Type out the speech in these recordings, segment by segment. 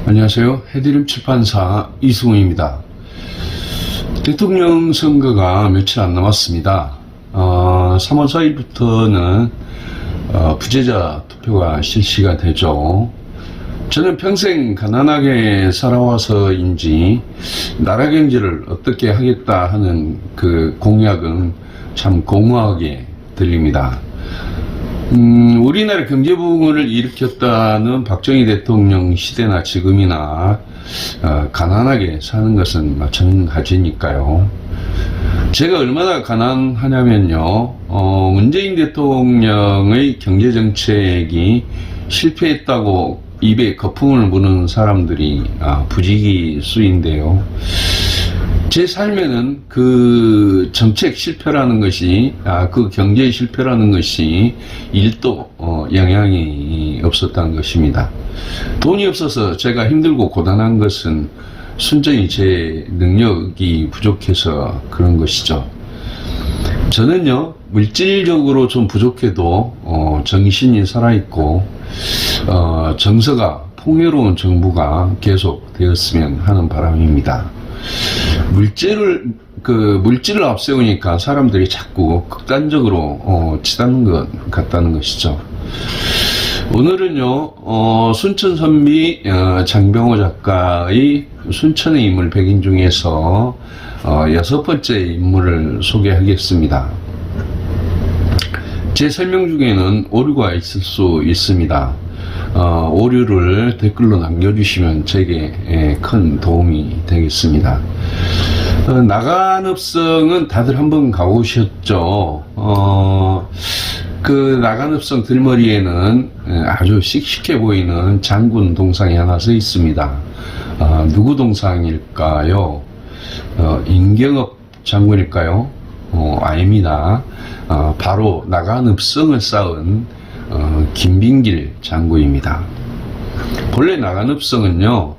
안녕하세요. 해드림 출판사 이승우입니다. 대통령 선거가 며칠 안 남았습니다. 3월 4일부터는 부재자 투표가 실시가 되죠. 저는 평생 가난하게 살아와서인지 나라 경제를 어떻게 하겠다 하는 그 공약은 참 공허하게 들립니다. 우리나라 경제 부흥을 일으켰다는 박정희 대통령 시대나 지금이나 가난하게 사는 것은 마찬가지니까요. 제가 얼마나 가난하냐면요, 문재인 대통령의 경제정책이 실패했다고 입에 거품을 무는 사람들이 부지기수인데요. 제 삶에는 그 정책 실패라는 것이, 그 경제 실패라는 것이 1도 영향이 없었다는 것입니다. 돈이 없어서 제가 힘들고 고단한 것은 순전히 제 능력이 부족해서 그런 것이죠. 저는요, 물질적으로 좀 부족해도 정신이 살아있고 정서가 풍요로운 정부가 계속 되었으면 하는 바람입니다. 물질을 앞세우니까 사람들이 자꾸 극단적으로 치닫는 것 같다는 것이죠. 오늘은요, 순천선비 장병호 작가의 순천의 인물 100인 중에서 6번째 인물을 소개하겠습니다. 제 설명 중에는 오류가 있을 수 있습니다. 오류를 댓글로 남겨주시면 제게 큰 도움이 되겠습니다. 나간읍성은 다들 한번 가보셨죠? 그 나간읍성 들머리에는 아주 씩씩해 보이는 장군 동상이 하나 서 있습니다. 누구 동상일까요? 임경업 장군일까요? 아닙니다. 바로 나간읍성을 쌓은 김빙길 장군입니다. 본래 나간읍성은요,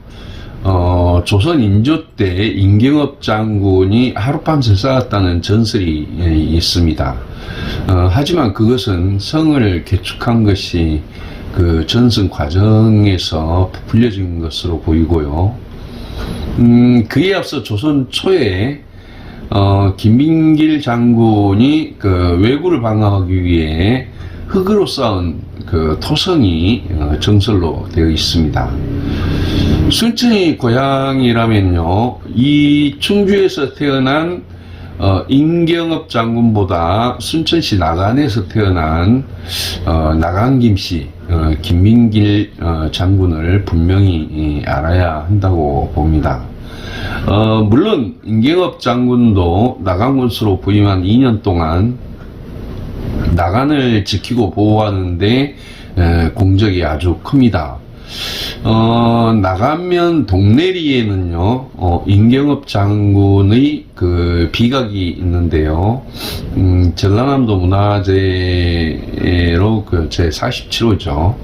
조선 인조 때 임경업 장군이 하룻밤새 쌓았다는 전설이 있습니다. 하지만 그것은 성을 개축한 것이 그 전승 과정에서 부풀려진 것으로 보이고요. 그에 앞서 조선 초에 김빙길 장군이 그 왜구를 방어하기 위해 흙으로 쌓은 그 토성이 정설로 되어 있습니다. 순천이 고향이라면요, 이 충주에서 태어난 임경업 장군보다 순천시 나간에서 태어난 나간김씨 김빙길 장군을 분명히 알아야 한다고 봅니다. 물론 임경업 장군도 나간군수로 부임한 2년 동안 나간을 지키고 보호하는데 공적이 아주 큽니다. 나간면 동내리에는요, 임경업 장군의 그 비각이 있는데요, 전라남도 문화재로 그 제 47호죠.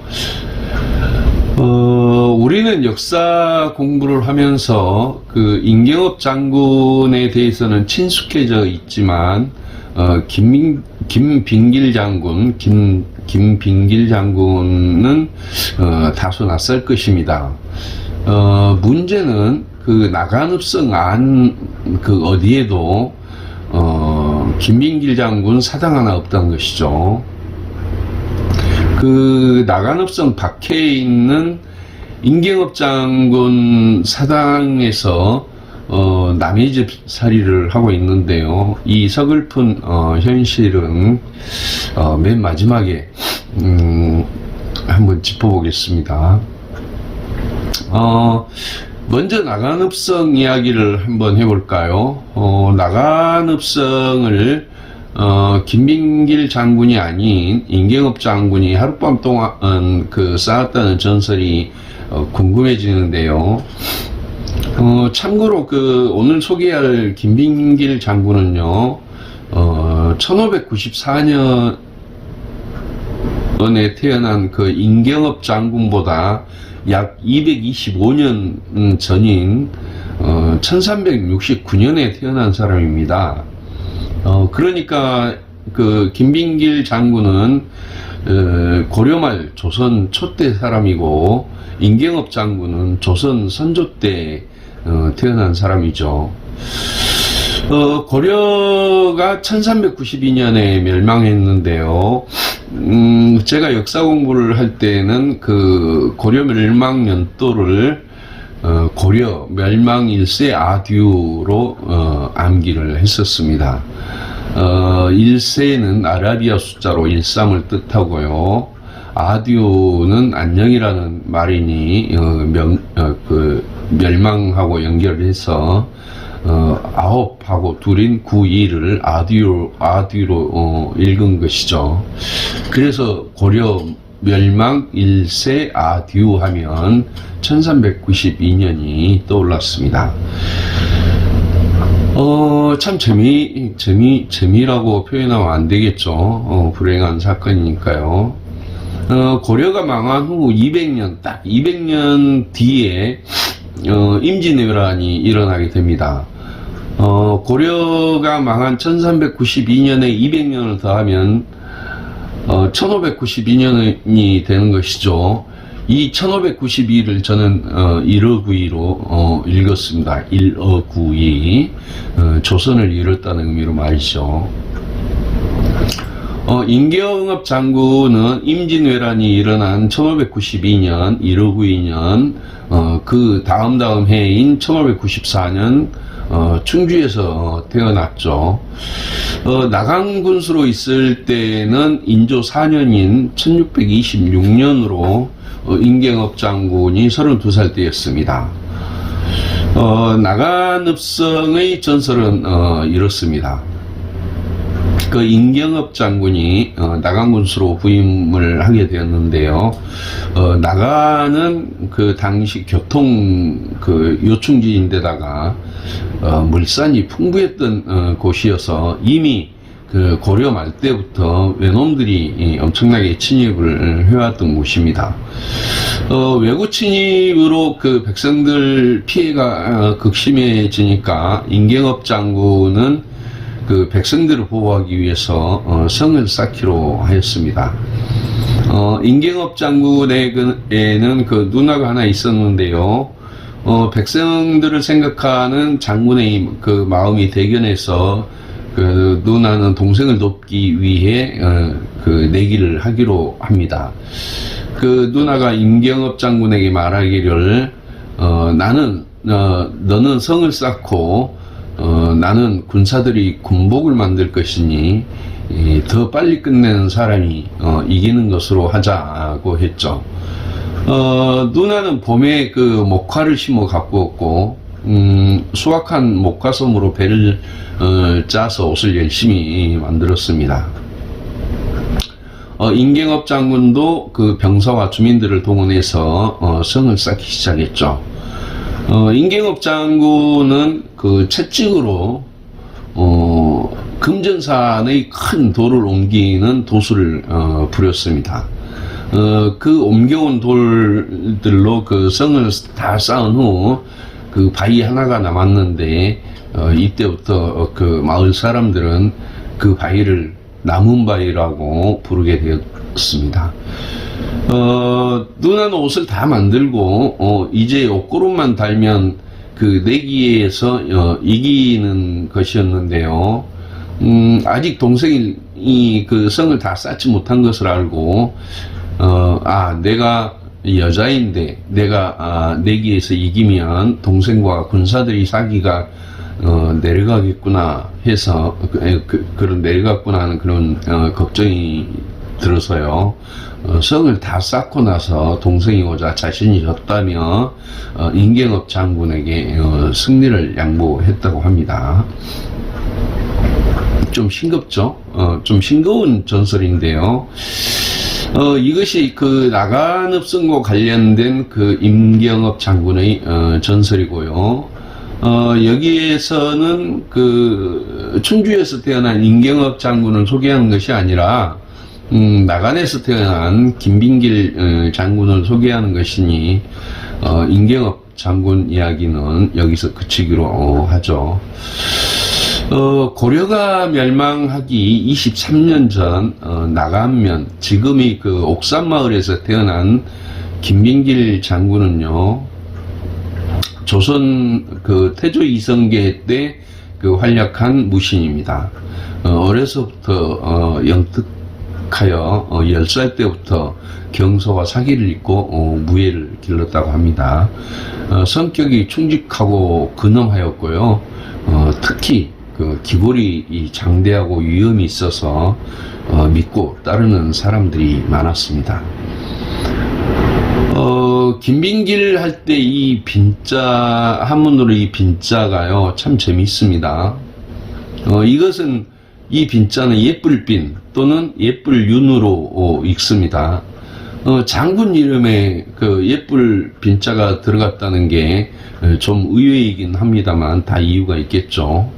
우리는 역사 공부를 하면서 그 임경업 장군에 대해서는 친숙해져 있지만, 김빙길 장군은 다소 낯설 것입니다. 문제는 그 나간읍성 안 그 어디에도 김빙길 장군 사당 하나 없다는 것이죠. 그 나간읍성 밖에 있는 임경업 장군 사당에서 남의 집 살이를 하고 있는데요. 이 서글픈 현실은 맨 마지막에 한번 짚어보겠습니다. 먼저 나간읍성 이야기를 한번 해볼까요? 나간읍성을 김빙길 장군이 아닌 임경업 장군이 하룻밤 동안 쌓았다는 전설이 궁금해지는데요. 참고로 오늘 소개할 김빙길 장군은요, 1594년에 태어난 그 임경업 장군보다 약 225년 전인 1369년에 태어난 사람입니다. 그러니까 그 김빙길 장군은 고려말 조선 초대 사람이고, 임경업 장군은 조선 선조 때 태어난 사람이죠. 고려가 1392년에 멸망했는데요. 제가 역사 공부를 할 때는 그 고려 멸망 연도를 고려 멸망 일세 아듀로 암기를 했었습니다. 1세는 아라비아 숫자로 13을 뜻하고요. 아듀는 안녕이라는 말이니 멸망하고 연결해서 9하고 둘인 9, 2를 아듀로 읽은 것이죠. 그래서 고려 멸망 1세 아듀 하면 1392년이 떠올랐습니다. 참 재미라고 표현하면 안 되겠죠. 불행한 사건이니까요. 고려가 망한 후 200년, 딱 200년 뒤에, 임진왜란이 일어나게 됩니다. 고려가 망한 1392년에 200년을 더하면, 1592년이 되는 것이죠. 이 1592를 저는 1592로 읽었습니다. 1592 조선을 잃었다는 의미로 말이죠. 임경업 장군은 임진왜란이 일어난 1592년 1592년 그 다음 해인 1594년 충주에서 태어났죠. 나강군수로 있을 때는 인조 4년인 1626년으로 임경업 장군이 32살 때였습니다. 나간읍성의 전설은 이렇습니다. 그 임경업 장군이 나간군수로 부임을 하게 되었는데요. 나간은 그 당시 교통 그 요충지인데다가 물산이 풍부했던 곳이어서 이미 그 고려 말 때부터 외놈들이 엄청나게 침입을 해왔던 곳입니다. 외구 침입으로 그 백성들 피해가 극심해지니까 임경업 장군은 그 백성들을 보호하기 위해서 성을 쌓기로 하였습니다. 임경업 장군에게는 그 누나가 하나 있었는데요. 백성들을 생각하는 장군의 그 마음이 대견해서 그 누나는 동생을 돕기 위해 그 내기를 하기로 합니다. 그 누나가 임경업 장군에게 말하기를 너는 성을 쌓고 나는 군사들이 군복을 만들 것이니 더 빨리 끝내는 사람이 이기는 것으로 하자고 했죠. 누나는 봄에 그 목화를 심어 가꾸었고 수확한 목화솜으로 배를 짜서 옷을 열심히 만들었습니다. 임경업 장군도 그 병사와 주민들을 동원해서 성을 쌓기 시작했죠. 임경업 장군은 그 채찍으로 금전산의 큰 돌을 옮기는 도수를 부렸습니다. 그 옮겨온 돌들로 그 성을 다 쌓은 후 그 바위 하나가 남았는데 이때부터 그 마을 사람들은 그 바위를 남은 바위라고 부르게 되었습니다. 누나는 옷을 다 만들고 이제 옷구름만 달면 그 내기에서 이기는 것이었는데요. 아직 동생이 그 성을 다 쌓지 못한 것을 알고 내가 여자인데 내가 내기에서 이기면 동생과 군사들이 사기가 내려가겠구나 해서 그런 내려갔구나 하는 그런 걱정이 들어서요. 성을 다 쌓고 나서 동생이 오자 자신이 졌다며 임경업 장군에게 승리를 양보했다고 합니다. 좀 싱겁죠? 좀 싱거운 전설인데요. 이것이 그 나간읍성과 관련된 그 임경업 장군의 전설이고요. 여기에서는 그 충주에서 태어난 임경업 장군을 소개하는 것이 아니라 나간에서 태어난 김빙길 장군을 소개하는 것이니 임경업 장군 이야기는 여기서 그치기로 하죠. 고려가 멸망하기 23년 전, 나간면, 지금의 그 옥산마을에서 태어난 김빙길 장군은요, 조선 그 태조 이성계 때 그 활약한 무신입니다. 어려서부터, 영특하여, 10살 때부터 경소와 사기를 입고, 무예를 길렀다고 합니다. 성격이 충직하고 근엄하였고요, 특히 그 기골이 장대하고 위험이 있어서 믿고 따르는 사람들이 많았습니다. 김빙길 할 때 이 빈자, 한문으로 이 빈자가요, 참 재밌습니다. 이것은, 이 빈자는 예쁠빈 또는 예쁠윤으로 읽습니다. 장군 이름에 그 예쁠 빈자가 들어갔다는 게 좀 의외이긴 합니다만 다 이유가 있겠죠.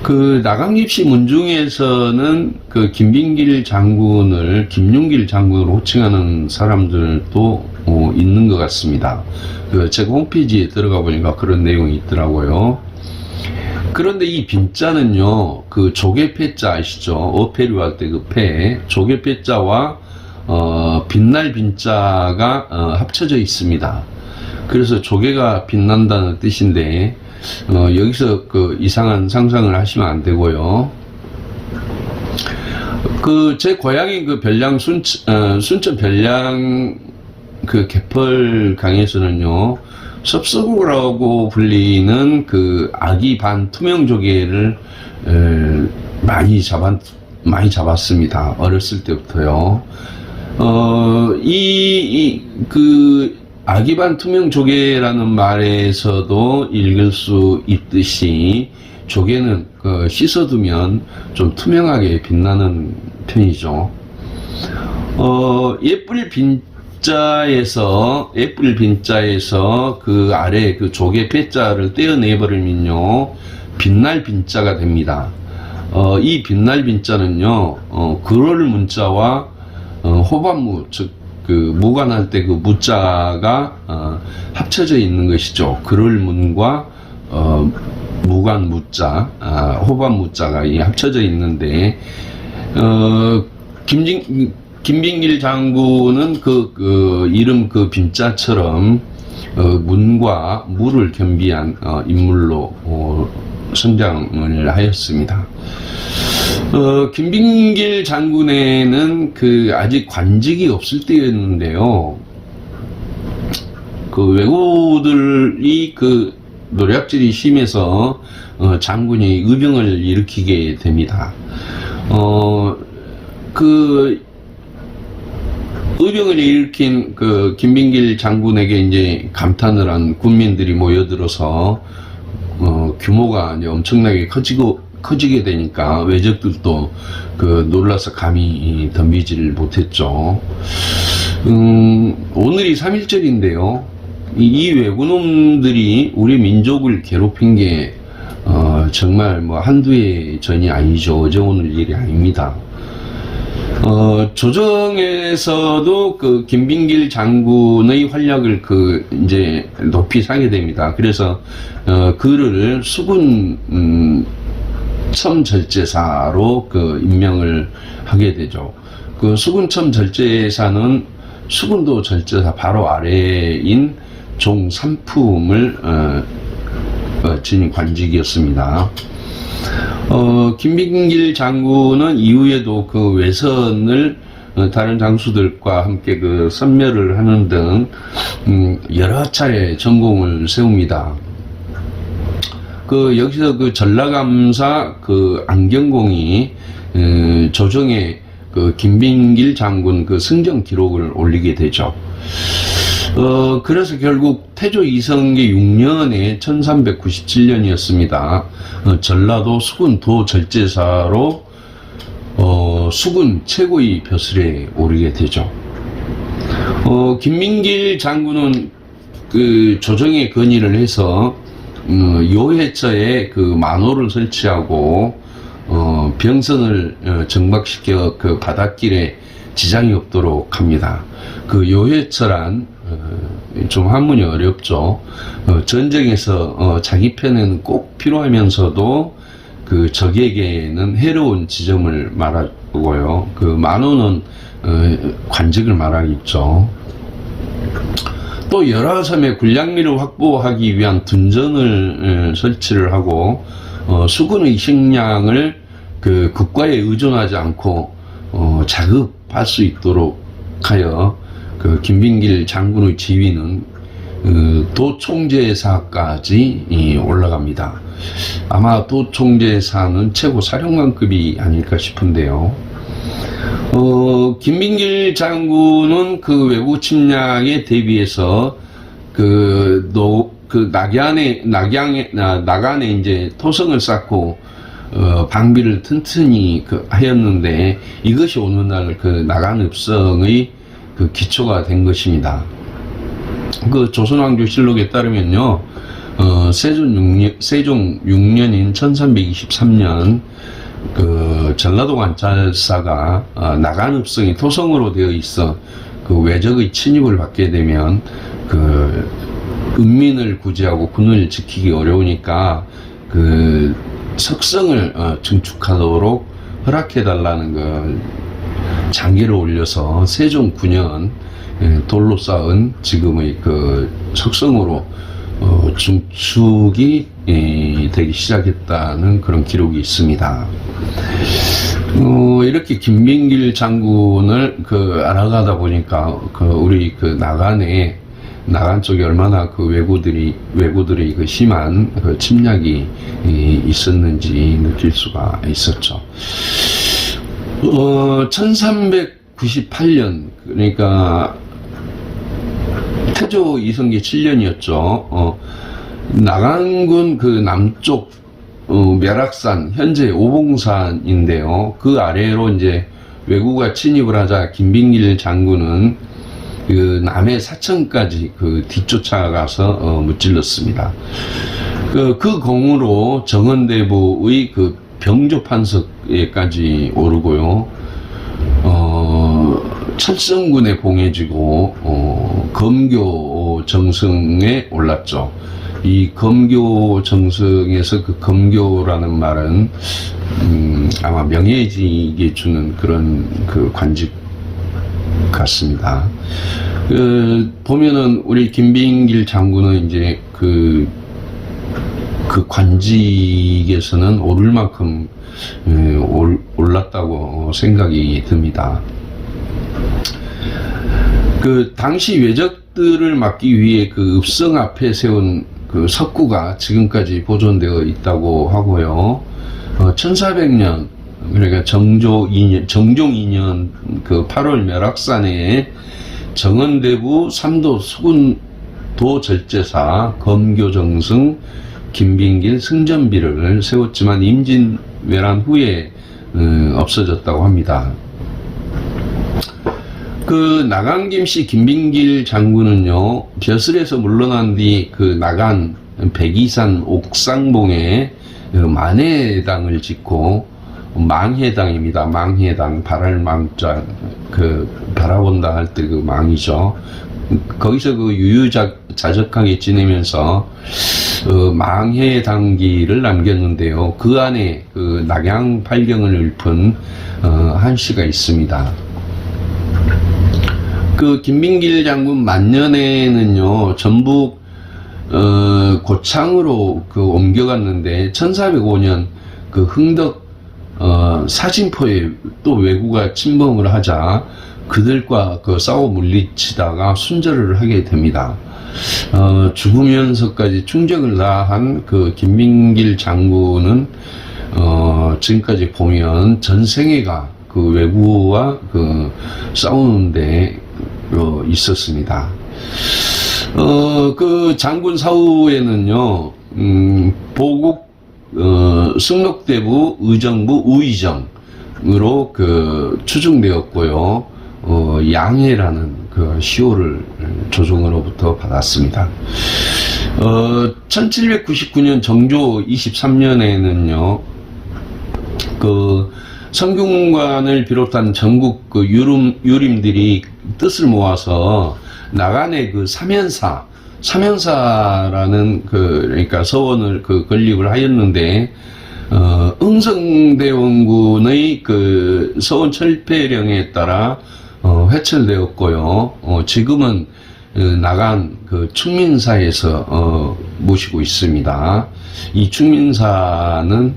그 나강립시 문중에서는 그 김빙길 장군을 김윤길 장군으로 호칭하는 사람들도 있는 것 같습니다. 그 제가 홈페이지에 들어가 보니까 그런 내용이 있더라고요. 그런데 이 빈자는요, 그 조개패자 아시죠? 어패류 할 때 그 패, 조개패자와 빛날 빈자가 합쳐져 있습니다. 그래서 조개가 빛난다는 뜻인데, 여기서 그 이상한 상상을 하시면 안 되고요. 그 제 고향인 그 별량 순천 별량 그 개펄강에서는요, 섭섭우라고 불리는 그 아기 반 투명 조개를 많이 잡았습니다. 어렸을 때부터요. 그 아기 반 투명 조개라는 말에서도 읽을 수 있듯이 조개는 그 씻어두면 좀 투명하게 빛나는 편이죠. 예쁠 빈자에서 그 아래 그 조개 패자를 떼어내버리면요, 빛날 빈자가 됩니다. 이 빛날 빈자는요, 그럴 문자와 호반무, 즉 그 무관할 때 그 무자가 합쳐져 있는 것이죠. 그럴 문과 무관 무자, 호반 무자가 합쳐져 있는데, 김빙길 장군은 그 이름 그 빈자처럼 문과 무를 겸비한 인물로 성장을 하였습니다. 김빙길 장군에는 그 아직 관직이 없을 때였는데요. 그 왜구들이 그 노략질이 심해서 장군이 의병을 일으키게 됩니다. 그 의병을 일으킨 그 김빙길 장군에게 이제 감탄을 한 군민들이 모여들어서 규모가 이제 엄청나게 커지게 되니까 외적들도 그 놀라서 감히 덤비지를 못했죠. 오늘이 3.1절인데요. 이 왜구놈들이 우리 민족을 괴롭힌 게 정말 뭐 한두 해 전이 아니죠. 어제 오늘 일이 아닙니다. 조정에서도 그 김빙길 장군의 활약을 이제 높이 사게 됩니다. 그래서 그를 수군 첨절제사로 임명을 하게 되죠. 그 수군 첨절제사는 수군도 절제사 바로 아래인 종 3품을 지닌 관직이었습니다. 김빙길 장군은 이후에도 그 외선을 다른 장수들과 함께 그 선멸을 하는 등 여러 차례 전공을 세웁니다. 여기서 그 전라감사 안경공이 조정에 김빙길 장군 승정 기록을 올리게 되죠. 그래서 결국 태조 이성계 6년에 1397년이었습니다. 전라도 수군 도절제사로 수군 최고의 벼슬에 오르게 되죠. 김빙길 장군은 조정에 건의를 해서 요해처에 만호를 설치하고 병선을 정박시켜 바닷길에 지장이 없도록 합니다. 요해처란 좀 한문이 어렵죠. 전쟁에서 자기 편은 꼭 필요하면서도 그 적에게는 해로운 지점을 말하고요. 그 만호는 관직을 말하겠죠. 또 여러 섬에 군량미를 확보하기 위한 둔전을 설치를 하고 수군의 식량을 그 국가에 의존하지 않고 자급할 수 있도록 하여 그 김빙길 장군의 지위는 도총재사까지 올라갑니다. 아마 도총재사는 최고 사령관급이 아닐까 싶은데요. 김빙길 장군은 그 외국 침략에 대비해서 나간에 이제 토성을 쌓고 방비를 튼튼히 하였는데 이것이 오늘날 그 나간읍성의 그 기초가 된 것입니다. 그 조선왕조실록에 따르면요, 세종 6년인 1323년 그 전라도 관찰사가 나간읍성이 토성으로 되어 있어 그 외적의 침입을 받게 되면 그 은민을 구제하고 군을 지키기 어려우니까 그 석성을 증축하도록 허락해달라는 그 장계를 올려서 세종 9년 돌로 쌓은 지금의 그 석성으로 중축이 되기 시작했다는 그런 기록이 있습니다. 이렇게 김빙길 장군을 알아가다 보니까 우리 나간 쪽에 얼마나 왜구들의 그 심한 침략이 있었는지 느낄 수가 있었죠. 1398년, 그러니까 태조 이성계 7년이었죠. 나간군 그 남쪽 멸악산, 현재 오봉산인데요. 그 아래로 이제 왜구가 침입을 하자 김빙길 장군은 그 남해 사천까지 뒤쫓아가서 무찔렀습니다. 그 공으로 정은대부의 병조판석에까지 오르고요. 철성군에 봉해지고 검교 정승에 올랐죠. 이 검교 정승에서 그 검교라는 말은 아마 명예직에 주는 그런 관직 같습니다. 보면은 우리 김빙길 장군은 이제 그 관직에서는 오를 만큼 올랐다고 생각이 듭니다. 당시 외적들을 막기 위해 읍성 앞에 세운 석구가 지금까지 보존되어 있다고 하고요. 1400년, 그러니까 정종 2년 8월 멸악산에 정은대부 삼도 수군도 절제사 검교정승 김빙길 승전비를 세웠지만 임진왜란 후에 없어졌다고 합니다. 나간김씨 김빙길 장군은요, 벼슬에서 물러난 뒤 나간 백이산 옥상봉에 만해당을 짓고, 망해당입니다. 망해당, 발할망자, 바라본다 할 때 망이죠. 거기서 유유자적하게 지내면서 망해당기를 남겼는데요. 그 안에 낙양 팔경을 읊은 한시가 있습니다. 김빙길 장군 만년에는요, 전북 고창으로 옮겨갔는데 1405년 흥덕 사진포에 또 왜구가 침범을 하자 그들과 싸워 물리치다가 순절을 하게 됩니다. 죽으면서까지 충정을 다한 김빙길 장군은 지금까지 보면 전생애가 왜구와 싸우는데 있었습니다. 장군 사후에는요, 보국 승록대부, 의정부, 우의정으로 추중되었고요. 양해라는 시호를 조정으로부터 받았습니다. 1799년 정조 23년에는요, 성균관을 비롯한 전국 유림들이 뜻을 모아서 나간의 사면사라는 그러니까 서원을 건립을 하였는데 흥성대원군의 그 서원 철폐령에 따라 회철되었고요. 지금은 나간 그 충민사에서 모시고 있습니다. 이 충민사는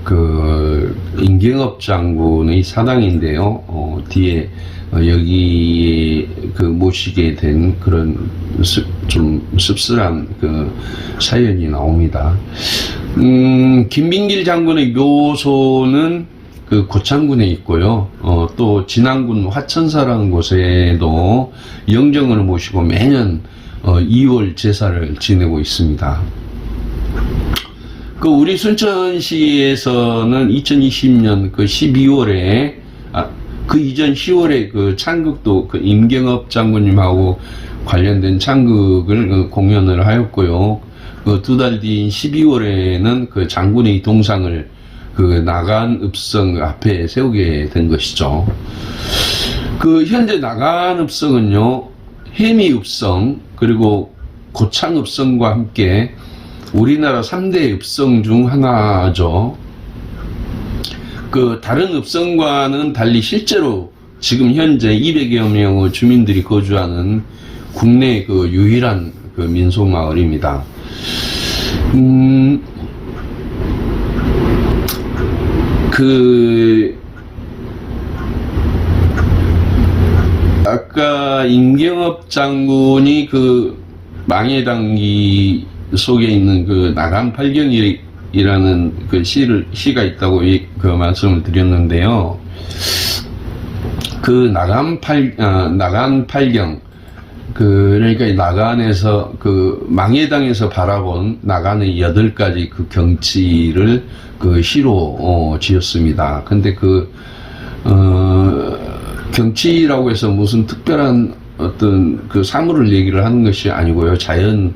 그 임경업 장군의 사당인데요. 뒤에 여기 그 모시게 된 그런 좀 씁쓸한 그 사연이 나옵니다. 김빙길 장군의 묘소는 그 고창군에 있고요. 또 진안군 화천사라는 곳에도 영정을 모시고 매년 2월 제사를 지내고 있습니다. 그 우리 순천시에서는 2020년 그 12월에 그 이전 10월에 그 창극도 그 임경업 장군님하고 관련된 창극을 공연을 하였고요. 그 두 달 뒤인 12월에는 그 장군의 동상을 그 나간읍성 앞에 세우게 된 것이죠. 그 현재 나간읍성은요, 해미읍성 그리고 고창읍성과 함께 우리나라 3대 읍성 중 하나죠. 그 다른 읍성과는 달리 실제로 지금 현재 200여 명의 주민들이 거주하는 국내 그 유일한 그 민속 마을입니다. 아까 임경업 장군이 그 망해당기 속에 있는 그 나간팔경이라는 그 시가 있다고 그 말씀을 드렸는데요. 그 나간팔경, 그러니까 나간에서 그 망해당에서 바라본 나간의 8가지 그 경치를 그 시로 지었습니다. 근데 그 경치라고 해서 무슨 특별한 어떤 그 사물을 얘기를 하는 것이 아니고요. 자연에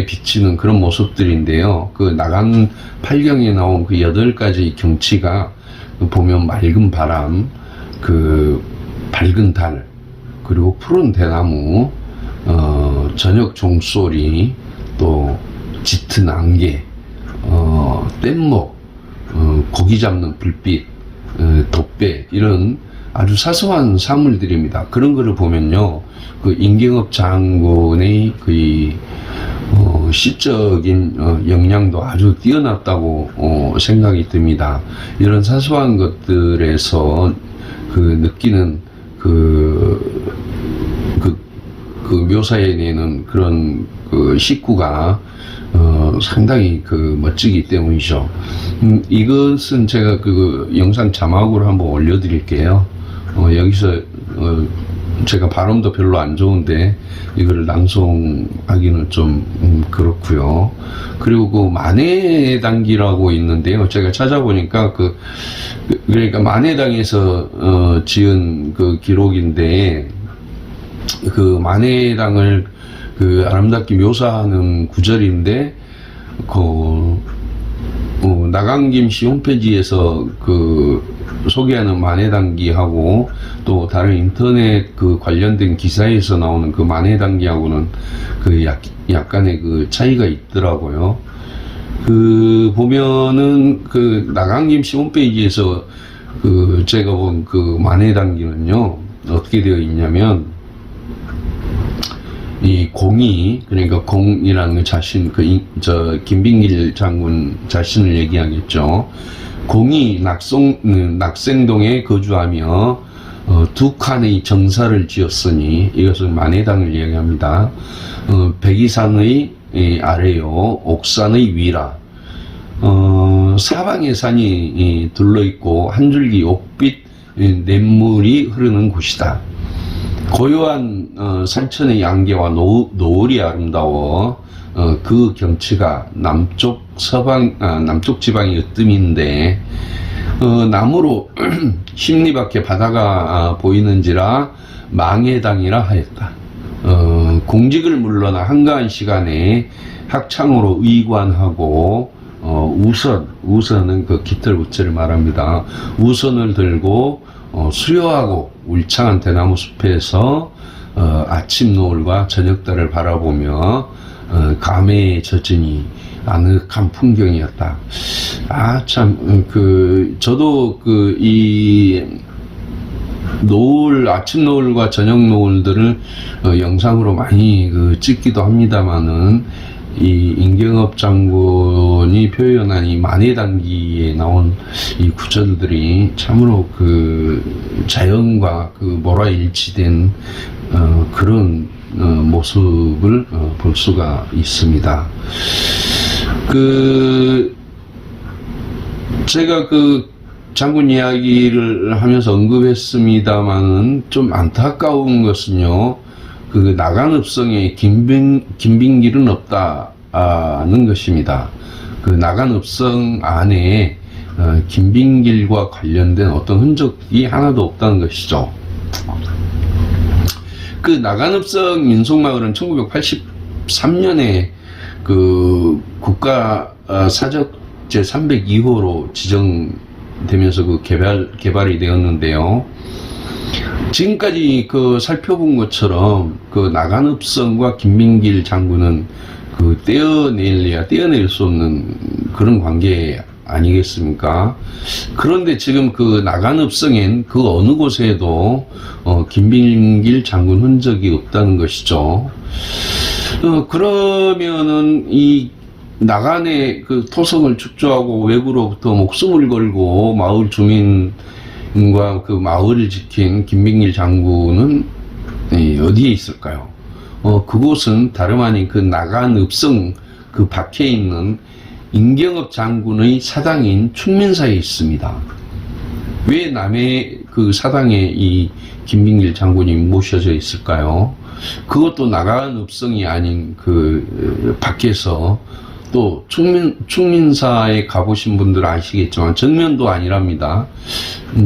비치는 그런 모습들인데요. 그 나간 팔경에 나온 그 8가지 경치가 보면 맑은 바람, 그 밝은 달, 그리고 푸른 대나무, 저녁 종소리, 또 짙은 안개, 뗏목, 고기 잡는 불빛, 돛배, 이런 아주 사소한 사물들입니다. 그런 거를 보면요, 그 임경업 장군의 그 시적인 역량도 아주 뛰어났다고 생각이 듭니다. 이런 사소한 것들에서 그 느끼는 그 묘사에 내는 그런 그 식구가 상당히 그 멋지기 때문이죠. 이것은 제가 그 영상 자막으로 한번 올려드릴게요. 여기서 제가 발음도 별로 안 좋은데 이거를 낭송하기는 좀 그렇고요. 그리고 그 만해당기라고 있는데요. 제가 찾아보니까 그러니까 만해당에서 지은 그 기록인데, 그 만해당을 그 아름답게 묘사하는 구절인데, 나강김씨 홈페이지에서 그 소개하는 만해당기하고 또 다른 인터넷 그 관련된 기사에서 나오는 그 만해당기하고는 그 약간의 그 차이가 있더라고요. 그 보면은 그 나강김씨 홈페이지에서 그 제가 본 그 만해당기는요, 어떻게 되어 있냐면, 이 공이, 그러니까 공이라는 그 자신, 김빙길 장군 자신을 얘기하겠죠. 공이 낙생동에 거주하며 두 칸의 정사를 지었으니, 이것을 만해당을 이야기합니다. 백이산의 아래요, 옥산의 위라. 사방에 산이 둘러있고 한 줄기 옥빛 냇물이 흐르는 곳이다. 고요한 산천의 양계와 노을이 아름다워 그 경치가 남쪽 지방의 으뜸인데, 나무로 십리밖에 바다가 보이는지라 망해당이라 하였다. 공직을 물러나 한가한 시간에 학창으로 의관하고 우선은 그 깃털 우체를 말합니다. 우선을 들고 수려하고 울창한 대나무 숲에서 아침 노을과 저녁달을 바라보며 감에 젖으니 아늑한 풍경이었다. 아, 참, 저도 이 노을, 아침 노을과 저녁 노을들을 영상으로 많이 찍기도 합니다만은, 이 임경업 장군이 표현한 이 만해단기에 나온 이 구절들이 참으로 자연과 몰아일치된 그런 모습을 볼 수가 있습니다. 제가 장군 이야기를 하면서 언급했습니다만은 좀 안타까운 것은요, 나간읍성에 김빙길은 없다는 것입니다. 나간읍성 안에 김빙길과 관련된 어떤 흔적이 하나도 없다는 것이죠. 나간읍성 민속마을은 1983년에 국가 사적 제302호로 지정되면서 개발이 되었는데요. 지금까지 살펴본 것처럼 나간읍성과 김빙길 장군은 떼어낼 수 없는 그런 관계 아니겠습니까? 그런데 지금 나간읍성엔 어느 곳에도 김빙길 장군 흔적이 없다는 것이죠. 그러면은 이 나간의 토성을 축조하고 외구로부터 목숨을 걸고 마을 주민과 마을을 지킨 김빙길 장군은 어디에 있을까요? 그곳은 다름 아닌 나간읍성 밖에 있는 임경업 장군의 사당인 충민사에 있습니다. 왜 남의 사당에 이 김빙길 장군이 모셔져 있을까요? 그것도 나간읍성이 아닌 밖에서, 또 충민사에 가보신 분들은 아시겠지만 정면도 아니랍니다.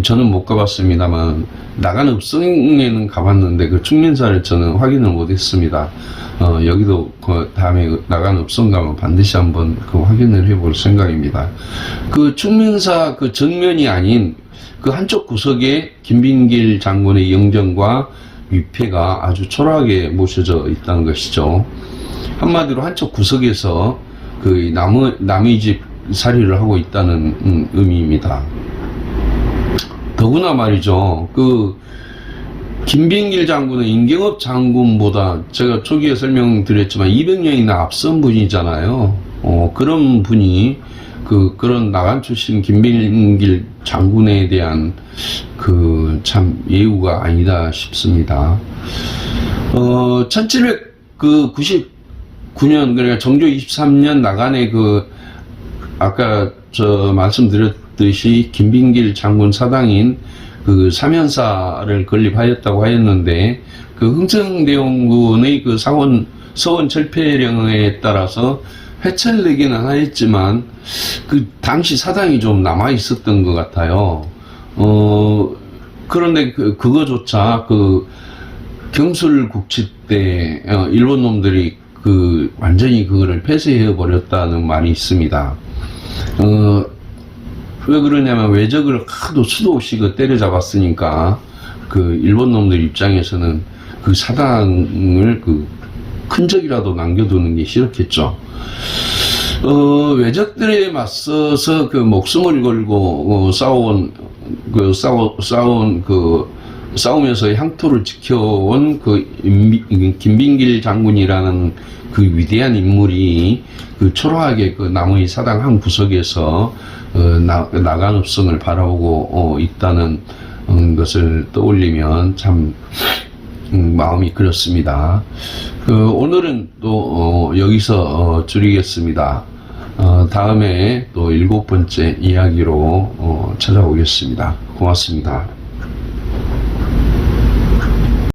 저는 못 가봤습니다만 나간읍성에는 가봤는데 충민사를 저는 확인을 못했습니다. 여기도 다음에 나간읍성 가면 반드시 한번 확인을 해볼 생각입니다. 충민사 정면이 아닌 한쪽 구석에 김빙길 장군의 영정과 위패가 아주 초라하게 모셔져 있다는 것이죠. 한마디로 한쪽 구석에서 남의 집 살이를 하고 있다는 의미입니다. 더구나 말이죠. 김빙길 장군은 임경업 장군보다 제가 초기에 설명드렸지만 200년이나 앞선 분이잖아요. 그런 분이 그런 나간 출신 김빙길 장군에 대한 참 예우가 아니다 싶습니다. 1799년, 그러니까 정조 23년 나간에 아까 말씀드렸듯이 김빙길 장군 사당인 사면사를 건립하였다고 하였는데, 흥청대원군의 서원 철폐령에 따라서 회찰되기는 하였지만 당시 사당이 좀 남아 있었던 것 같아요. 그런데 그거조차 경술국치 때 일본 놈들이 완전히 그거를 폐쇄해 버렸다는 말이 있습니다. 왜 그러냐면 외적을 하도 수도 없이 때려잡았으니까 일본 놈들 입장에서는 사당을 큰 적이라도 남겨두는 게 싫었겠죠. 외적들에 맞서서 목숨을 걸고 싸우면서 향토를 지켜온 김빙길 장군이라는 위대한 인물이 초라하게 남의 사당 한 구석에서 나간읍성을 바라보고 있다는 것을 떠올리면 참 마음이 그렇습니다. 오늘은 또 여기서 줄이겠습니다. 다음에 또 7번째 이야기로 찾아오겠습니다. 고맙습니다.